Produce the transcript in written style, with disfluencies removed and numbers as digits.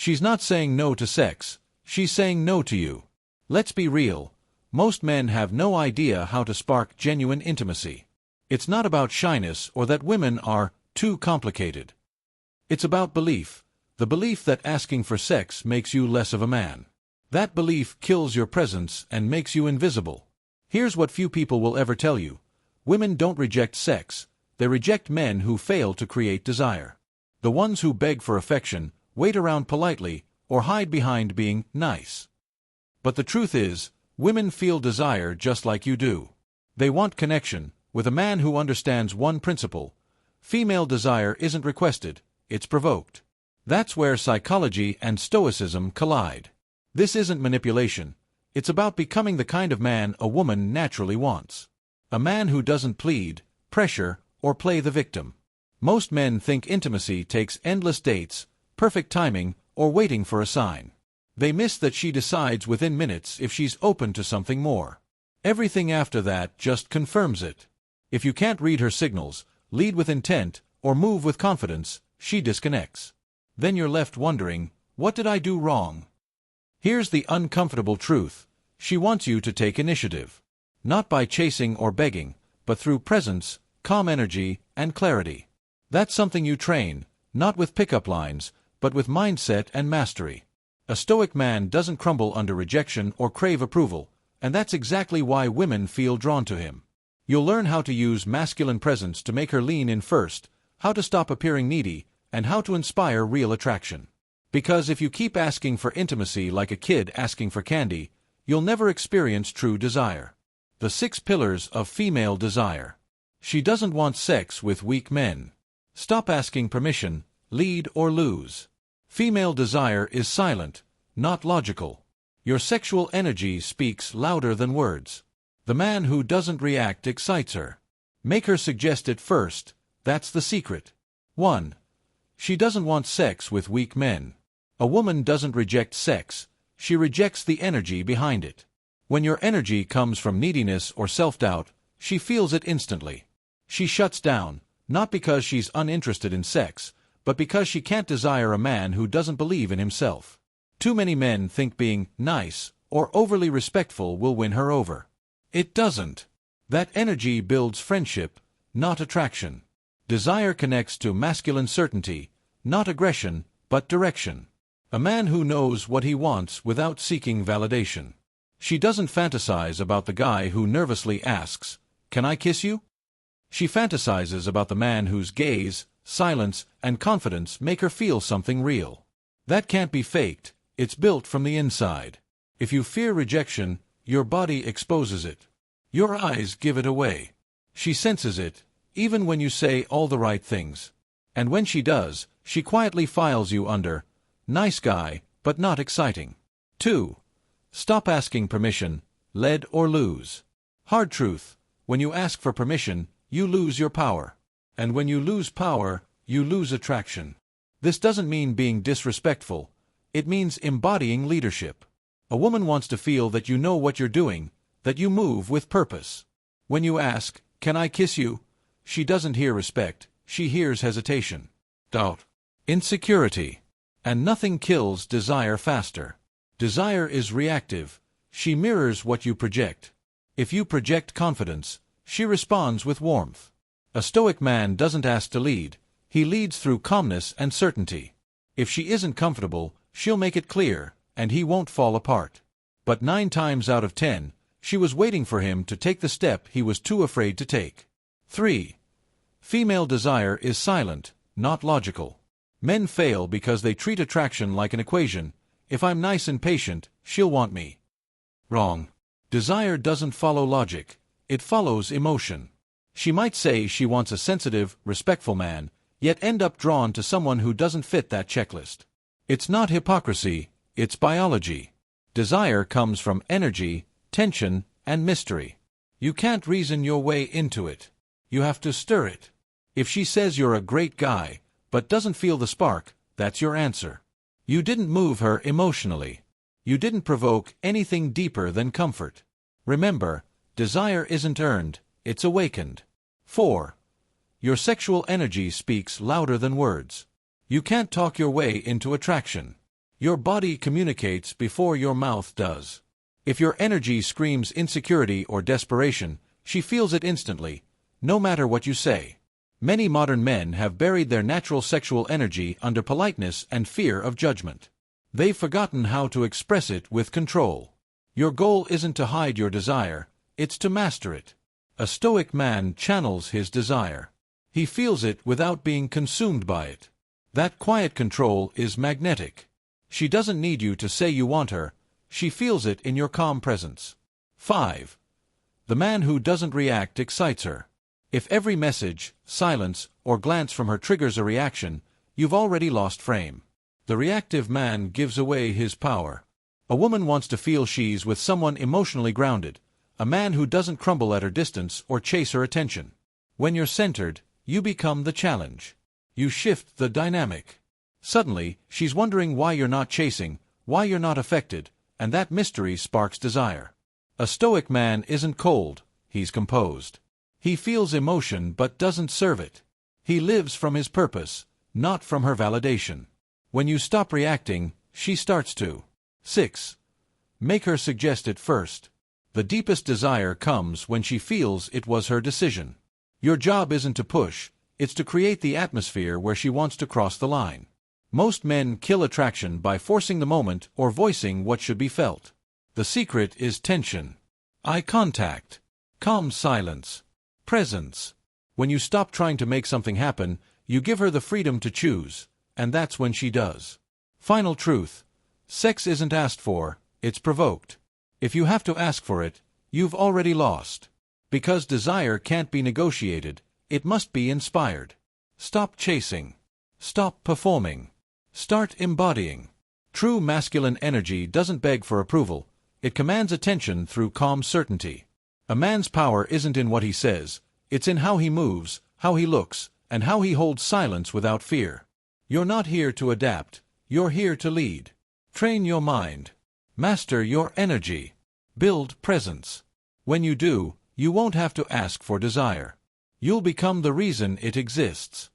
She's not saying no to sex, she's saying no to you. Let's be real, most men have no idea how to spark genuine intimacy. It's not about shyness or that women are too complicated. It's about belief, the belief that asking for sex makes you less of a man. That belief kills your presence and makes you invisible. Here's what few people will ever tell you. Women don't reject sex, they reject men who fail to create desire. The ones who beg for affection, wait around politely, or hide behind being nice. But the truth is, women feel desire just like you do. They want connection, with a man who understands one principle. Female desire isn't requested, it's provoked. That's where psychology and Stoicism collide. This isn't manipulation, it's about becoming the kind of man a woman naturally wants. A man who doesn't plead, pressure, or play the victim. Most men think intimacy takes endless dates, perfect timing, or waiting for a sign. They miss that she decides within minutes if she's open to something more. Everything after that just confirms it. If you can't read her signals, lead with intent, or move with confidence, she disconnects. Then you're left wondering, what did I do wrong? Here's the uncomfortable truth. She wants you to take initiative. Not by chasing or begging, but through presence, calm energy, and clarity. That's something you train, not with pickup lines, but with mindset and mastery. A stoic man doesn't crumble under rejection or crave approval, and that's exactly why women feel drawn to him. You'll learn how to use masculine presence to make her lean in first, how to stop appearing needy, and how to inspire real attraction. Because if you keep asking for intimacy like a kid asking for candy, you'll never experience true desire. The 6 pillars of female desire. She doesn't want sex with weak men. Stop asking permission, lead or lose. Female desire is silent, not logical. Your sexual energy speaks louder than words. The man who doesn't react excites her. Make her suggest it first, that's the secret. 1. She doesn't want sex with weak men. A woman doesn't reject sex, she rejects the energy behind it. When your energy comes from neediness or self-doubt, she feels it instantly. She shuts down, not because she's uninterested in sex, but because she can't desire a man who doesn't believe in himself. Too many men think being nice or overly respectful will win her over. It doesn't. That energy builds friendship, not attraction. Desire connects to masculine certainty, not aggression, but direction. A man who knows what he wants without seeking validation. She doesn't fantasize about the guy who nervously asks, "Can I kiss you?" She fantasizes about the man whose gaze, silence, and confidence make her feel something real. That can't be faked, it's built from the inside. If you fear rejection, your body exposes it. Your eyes give it away. She senses it, even when you say all the right things. And when she does, she quietly files you under, nice guy, but not exciting. 2. Stop asking permission, lead or lose. Hard truth, when you ask for permission, you lose your power. And when you lose power, you lose attraction. This doesn't mean being disrespectful, it means embodying leadership. A woman wants to feel that you know what you're doing, that you move with purpose. When you ask, "Can I kiss you?" she doesn't hear respect, she hears hesitation, doubt, insecurity. And nothing kills desire faster. Desire is reactive, she mirrors what you project. If you project confidence, she responds with warmth. A stoic man doesn't ask to lead, he leads through calmness and certainty. If she isn't comfortable, she'll make it clear, and he won't fall apart. But 9 times out of 10, she was waiting for him to take the step he was too afraid to take. 3. Female desire is silent, not logical. Men fail because they treat attraction like an equation. If I'm nice and patient, she'll want me. Wrong. Desire doesn't follow logic, it follows emotion. She might say she wants a sensitive, respectful man, yet end up drawn to someone who doesn't fit that checklist. It's not hypocrisy, it's biology. Desire comes from energy, tension, and mystery. You can't reason your way into it. You have to stir it. If she says you're a great guy, but doesn't feel the spark, that's your answer. You didn't move her emotionally. You didn't provoke anything deeper than comfort. Remember, desire isn't earned, it's awakened. 4. Your sexual energy speaks louder than words. You can't talk your way into attraction. Your body communicates before your mouth does. If your energy screams insecurity or desperation, she feels it instantly, no matter what you say. Many modern men have buried their natural sexual energy under politeness and fear of judgment. They've forgotten how to express it with control. Your goal isn't to hide your desire, it's to master it. A stoic man channels his desire. He feels it without being consumed by it. That quiet control is magnetic. She doesn't need you to say you want her, she feels it in your calm presence. 5. The man who doesn't react excites her. If every message, silence, or glance from her triggers a reaction, you've already lost frame. The reactive man gives away his power. A woman wants to feel she's with someone emotionally grounded, a man who doesn't crumble at her distance or chase her attention. When you're centered, you become the challenge. You shift the dynamic. Suddenly, she's wondering why you're not chasing, why you're not affected, and that mystery sparks desire. A stoic man isn't cold, he's composed. He feels emotion but doesn't serve it. He lives from his purpose, not from her validation. When you stop reacting, she starts to. 6. Make her suggest it first. The deepest desire comes when she feels it was her decision. Your job isn't to push, it's to create the atmosphere where she wants to cross the line. Most men kill attraction by forcing the moment or voicing what should be felt. The secret is tension. Eye contact. Calm silence. Presence. When you stop trying to make something happen, you give her the freedom to choose, and that's when she does. Final truth. Sex isn't asked for, it's provoked. If you have to ask for it, you've already lost. Because desire can't be negotiated, it must be inspired. Stop chasing. Stop performing. Start embodying. True masculine energy doesn't beg for approval, it commands attention through calm certainty. A man's power isn't in what he says, it's in how he moves, how he looks, and how he holds silence without fear. You're not here to adapt, you're here to lead. Train your mind. Master your energy. Build presence. When you do, you won't have to ask for desire. You'll become the reason it exists.